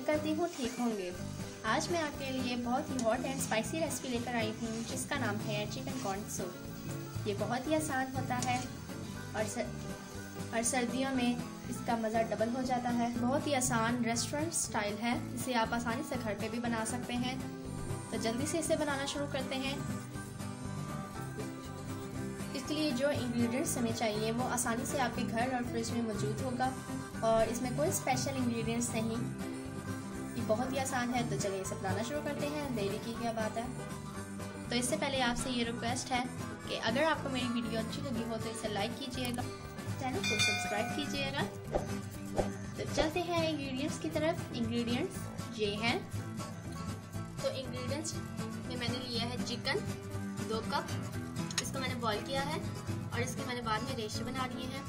करती हूँ ठीक होंगे। आज मैं आपके लिए बहुत ही हॉट एंड स्पाइसी रेसिपी लेकर आई हूँ जिसका नाम है चिकन कॉर्न सूप। ये बहुत ही आसान होता है और सर्दियों में इसका मज़ा डबल हो जाता है। बहुत ही आसान रेस्टोरेंट स्टाइल है, इसे आप आसानी से घर पे भी बना सकते हैं। तो जल्दी से इसे बनाना शुरू करते हैं। इसके लिए जो इंग्रेडिएंट्स हमें चाहिए वो आसानी से आपके घर और फ्रिज में मौजूद होगा और इसमें कोई स्पेशल इंग्रेडिएंट्स नहीं, ये बहुत ही आसान है। तो चलिए इसे बनाना शुरू करते हैं, देरी की क्या बात है। तो इससे पहले आपसे ये रिक्वेस्ट है कि अगर आपको मेरी वीडियो अच्छी लगी हो तो इसे लाइक कीजिएगा, चैनल को सब्सक्राइब कीजिएगा। तो चलते हैं इंग्रेडिएंट्स की तरफ। इंग्रेडिएंट्स ये हैं, तो इंग्रेडिएंट्स में मैंने लिया है चिकन 2 कप, इसको मैंने बॉईल किया है और इसके मैंने बाद में रेशे बना लिए हैं।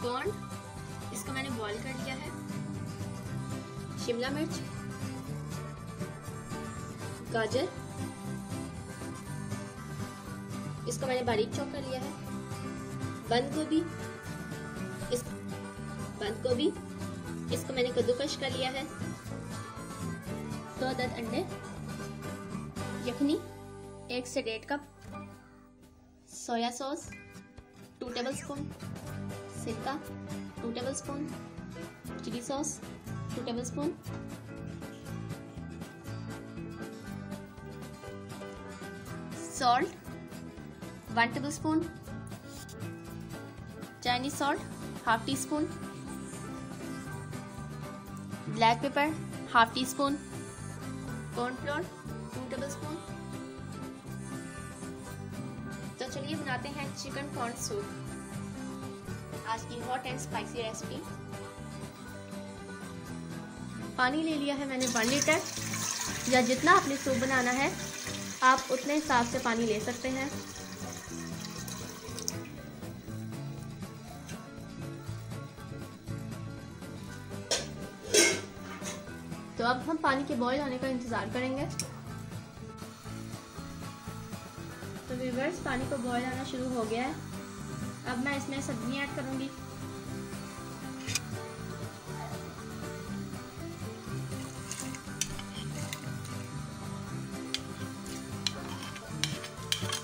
कॉर्न, इसको मैंने बॉईल कर लिया है। शिमला मिर्च, गाजर, इसको मैंने बारीक चॉप कर लिया है। बंद गोभी, इसको मैंने कद्दूकश कर लिया है। 2 अदद अंडे, यखनी 1 से 1.5 कप, सोया सॉस 2 टेबलस्पून, सिरका 2 tablespoon, chilli sauce 2 tablespoon, salt 1 tablespoon, Chinese salt 1/2 teaspoon, black pepper 1/2 teaspoon, cornflour 2 tablespoon. तो चलिए बनाते हैं चिकन कॉर्न सूप, आज की हॉट एंड स्पाइसी रेसिपी। पानी ले लिया है मैंने 1 लीटर, या जितना आपने सूप बनाना है आप उतने हिसाब से पानी ले सकते हैं। तो अब हम पानी के बॉईल होने का इंतज़ार करेंगे। तो व्यूअर्स, पानी को बॉईल आना शुरू हो गया है। अब मैं इसमें सब्जियां ऐड करूंगी।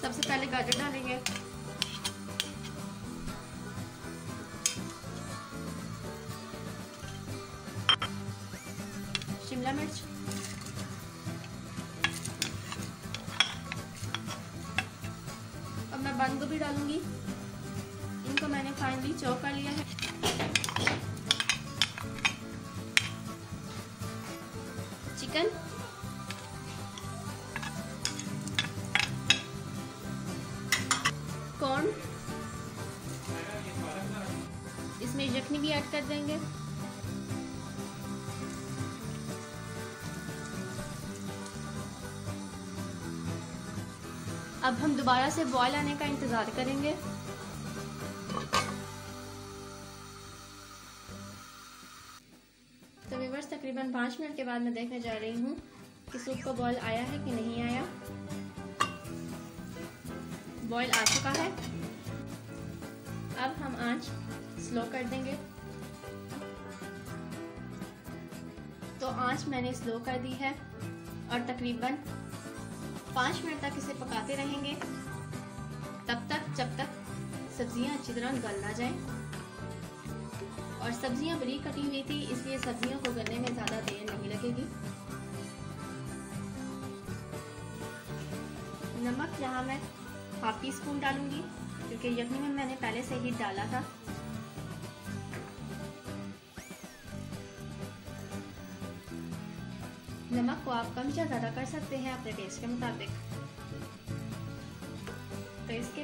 सबसे पहले गाजर डालेंगे, शिमला मिर्च, अब मैं बंद गोभी डालूंगी, इनको मैंने फाइनली चॉप कर लिया है। चिकन, कॉर्न, इसमें यखनी भी ऐड कर देंगे। अब हम दोबारा से बॉईल आने का इंतजार करेंगे। तो व्यूअर्स, तकरीबन 5 मिनट के बाद मैं देखने जा रही हूँ कि सूप का बॉईल आया है कि नहीं आया। बॉईल आ चुका है। अब हम आंच स्लो कर देंगे। तो आंच मैंने स्लो कर दी है और तकरीबन 5 मिनट तक इसे पकाते रहेंगे, तब तक जब तक सब्जियां अच्छी तरह गल ना जाएं। और सब्जियां बड़ी कटी हुई थी, इसलिए सब्जियों को गलने में ज़्यादा देर नहीं लगेगी। नमक यहाँ मैं 1/2 टीस्पून डालूंगी, क्योंकि यखनी में मैंने पहले से ही डाला था। नमक को आप कम या ज़्यादा कर सकते हैं अपने टेस्ट के मुताबिक। तो इसके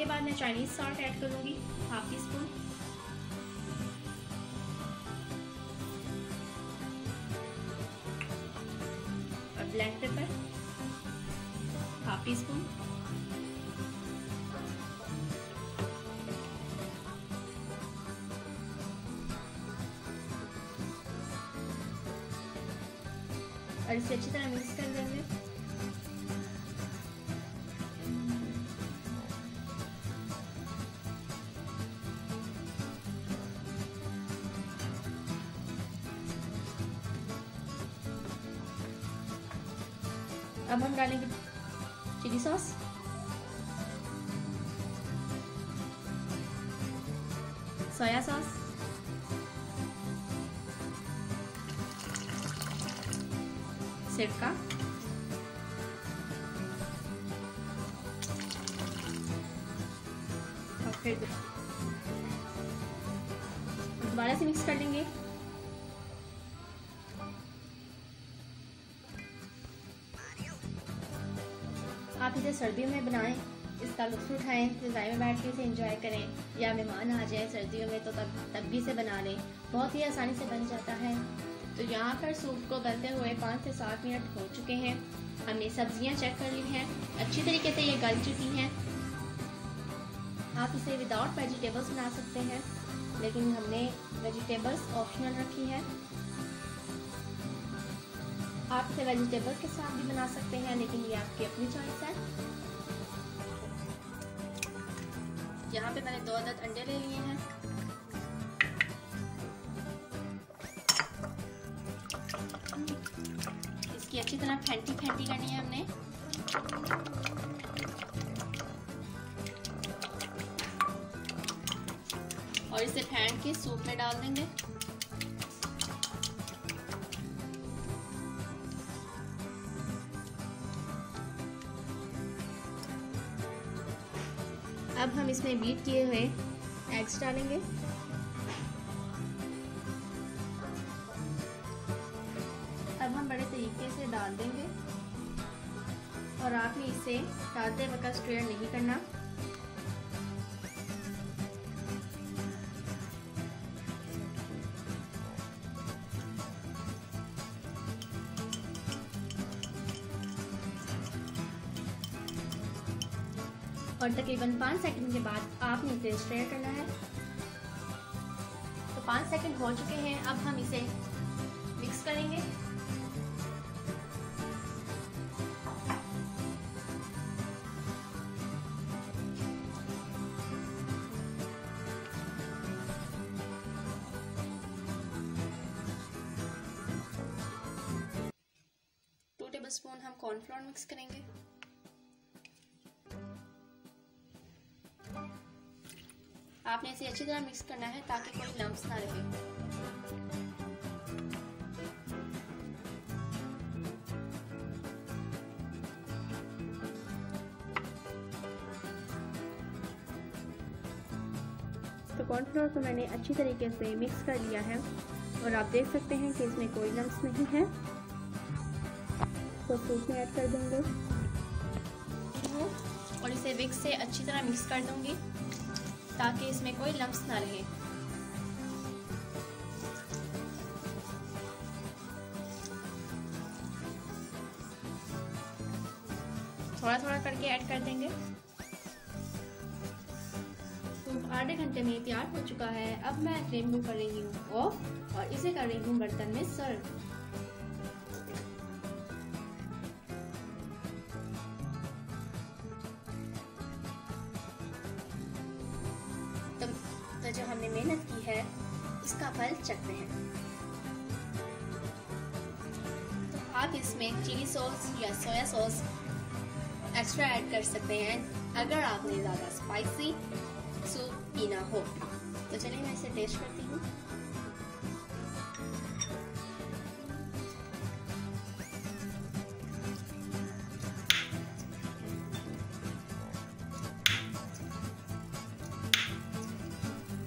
बाद मैं चाइनीज सॉल्ट ऐड करूंगी 1/2 टीस्पून, और ब्लैक पेपर 1/2 टीस्पून, और इसे अच्छी तरह मिक्स कर देंगे। अब हम डालेंगे चिली सॉस, सोया सॉस, सिरका, और फिर दोबारा से मिक्स कर लेंगे। आप इसे सर्दियों में बनाएं, इसका लुत्फ़ उठाएं, रज़ाई में बैठ के इसे एंजॉय करें, या मेहमान आ जाए सर्दियों में तो तब भी इसे बना लें, बहुत ही आसानी से बन जाता है। तो यहाँ पर सूप को गलते हुए 5 से 7 मिनट हो चुके हैं। हमने सब्जियाँ चेक कर ली हैं, अच्छी तरीके से ये गल चुकी हैं। आप इसे विदाउट वेजिटेबल्स बना सकते हैं, लेकिन हमने वेजिटेबल्स ऑप्शनल रखी है। आप इसे वेजिटेबल्स के साथ भी बना सकते हैं, लेकिन ये आपकी अपनी चॉइस है। यहाँ पे मैंने 2 अदद अंडे ले लिए हैं। इसकी अच्छी तरह फेंटी करनी है हमने। और इसे फेंट के सूप में डाल देंगे। अब हम इसमें बीट किए हुए एग्स डालेंगे। अब हम बड़े तरीके से डाल देंगे, और आपने इसे डालते वक्त स्ट्रेयर नहीं करना। और तकरीबन 5 सेकंड के बाद आपने इसे स्ट्रेयर करना है। तो 5 सेकंड हो चुके हैं। अब हम इसे मिक्स करेंगे। टू टेबलस्पून हम कॉर्नफ्लोर मिक्स करेंगे। आपने इसे अच्छी तरह मिक्स करना है ताकि कोई लम्स ना रहे। तो कॉर्नफ्लोर को मैंने अच्छी तरीके से मिक्स कर लिया है, और आप देख सकते हैं कि इसमें कोई लम्स नहीं है। तो सूप में ऐड कर देंगे और इसे विक्स से अच्छी तरह मिक्स कर दूंगी ताकि इसमें कोई लम्स ना रहे। थोड़ा थोड़ा करके ऐड कर देंगे। सूप आधे घंटे में तैयार हो चुका है। अब मैं फ्लेम को कर रही हूँ ऑफ और इसे कर रही हूँ बर्तन में सर्व। तो जो हमने मेहनत की है उसका फल चखते हैं। तो आप इसमें चिली सॉस या सोया सॉस एक्स्ट्रा ऐड कर सकते हैं अगर आपने ज़्यादा स्पाइसी सूप पीना हो। तो चलिए मैं इसे टेस्ट करती हूँ।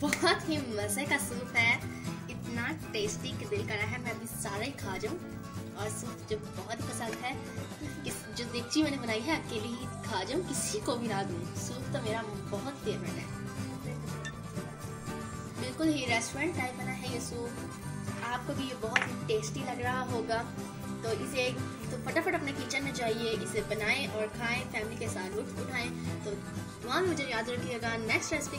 बहुत ही मज़े का सूप है, इतना टेस्टी कि दिल करा है मैं अभी सारा ही खा जाऊँ। और सूप जो बहुत ही पसंद है, जो देगची मैंने बनाई है अकेली ही खा जाऊँ, किसी को भी ना दूँ। सूप तो मेरा बहुत फेवरेट है, बिल्कुल ही रेस्टोरेंट टाइप बना है ये सूप। आपको भी ये बहुत ही टेस्टी लग रहा होगा। तो इसे तो फटाफट अपने किचन में जाइए, इसे बनाएं और खाएं, फैमिली के साथ लुत्फ उठाएं। तो दुआ में मुझे याद रखिएगा। Next recipe